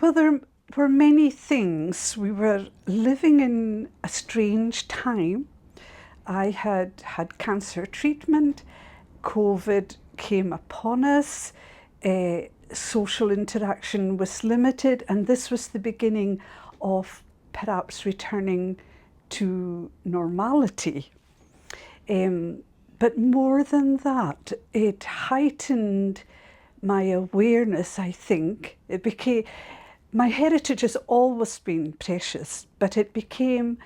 Well, there were many things. We were living in a strange time. I had had cancer treatment, COVID came upon us, social interaction was limited, and this was the beginning of perhaps returning to normality. But more than that, it heightened my awareness, I think. My heritage has always been precious, but it became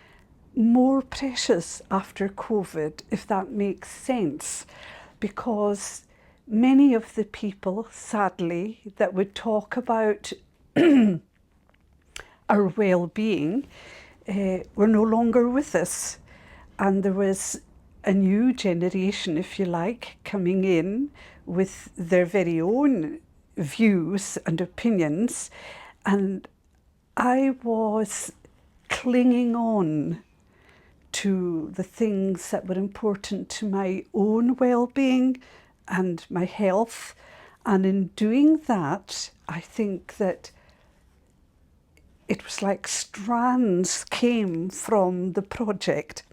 more precious after COVID, if that makes sense, because many of the people, sadly, that would talk about our well-being were no longer with us. And there was a new generation, if you like, coming in with their very own views and opinions. And I was clinging on to the things that were important to my own well-being and my health. And in doing that, I think that it was like strands came from the project,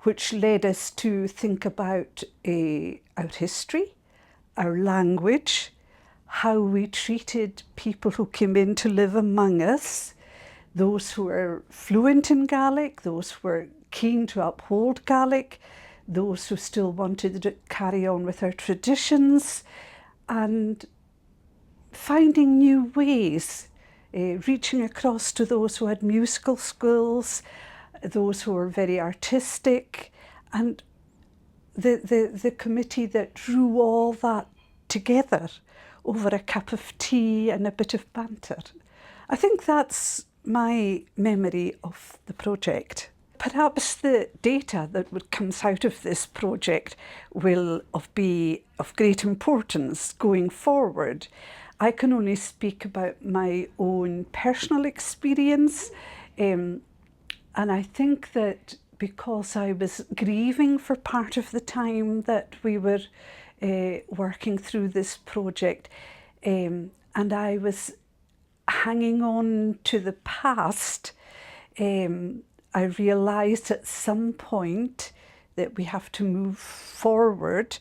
which led us to think about our history, our language, how we treated people who came in to live among us, those who were fluent in Gaelic, those who were keen to uphold Gaelic, those who still wanted to carry on with our traditions, and finding new ways, reaching across to those who had musical skills, those who were very artistic, and the committee that drew all that together over a cup of tea and a bit of banter. I think that's my memory of the project. Perhaps the data that comes out of this project will be of great importance going forward. I can only speak about my own personal experience, and I think that because I was grieving for part of the time that we were working through this project, and I was hanging on to the past, I realised at some point that we have to move forward,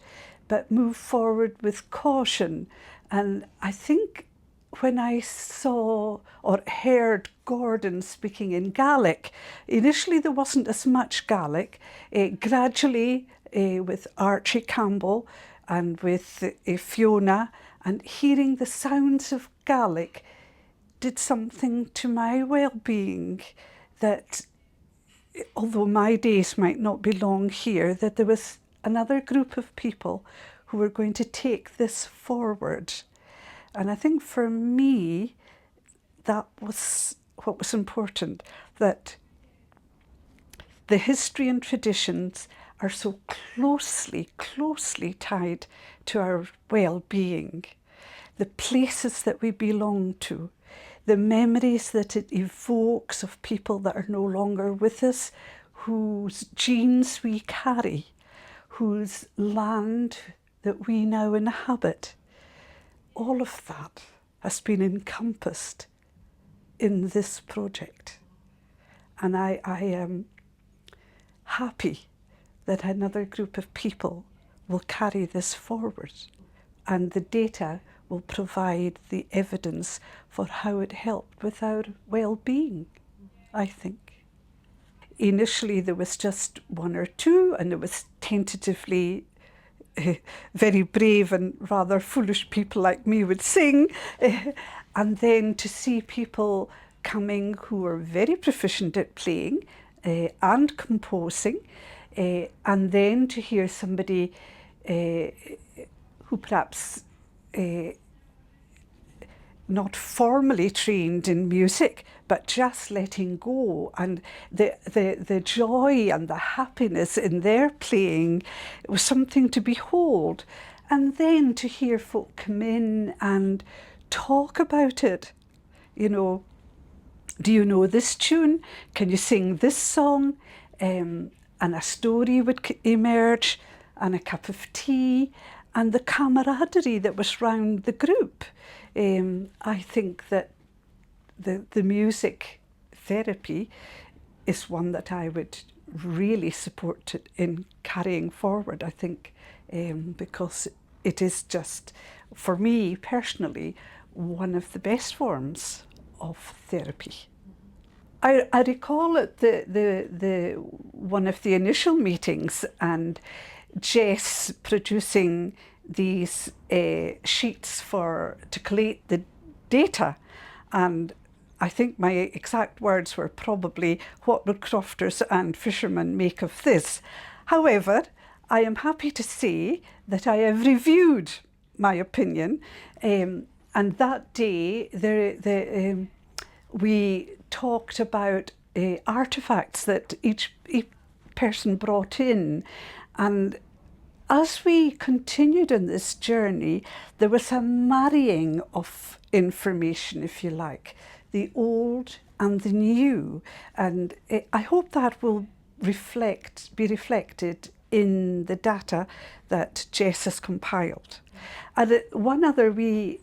but move forward with caution. And I think when I saw or heard Gordon speaking in Gaelic, initially there wasn't as much Gaelic. Gradually, with Archie Campbell and with Fiona, and hearing the sounds of Gaelic did something to my well-being, that although my days might not be long here, that there was another group of people who were going to take this forward. And I think for me, that was what was important, that the history and traditions are so closely tied to our well-being. The places that we belong to, the memories that it evokes of people that are no longer with us, whose genes we carry, whose land that we now inhabit. All of that has been encompassed in this project. And I am happy that another group of people will carry this forward, and the data will provide the evidence for how it helped with our well-being, I think. Initially there was just one or two, and it was tentatively very brave and rather foolish people like me would sing, and then to see people coming who were very proficient at playing and composing, and then to hear somebody who perhaps not formally trained in music, but just letting go, and the joy and the happiness in their playing, it was something to behold. And then to hear folk come in and talk about it. You know, do you know this tune? Can you sing this song? And a story would emerge, and a cup of tea, and the camaraderie that was round the group. I think that the music therapy is one that I would really support in carrying forward, I think, because it is just, for me personally, one of the best forms of therapy. I recall at the one of the initial meetings and Jess producing these sheets to collate the data, and I think my exact words were probably, "What would crofters and fishermen make of this?" However, I am happy to say that I have reviewed my opinion, and that day we talked about artefacts that each person brought in, and as we continued on this journey, there was a marrying of information, if you like, the old and the new, and I hope that will be reflected in the data that Jess has compiled. And one other wee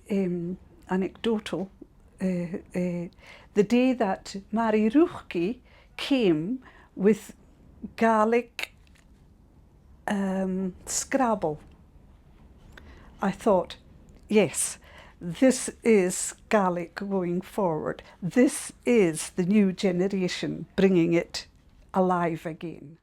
anecdotal, the day that Mary Ruchki came with Gaelic Scrabble, I thought, yes, this is Gaelic going forward. This is the new generation bringing it alive again.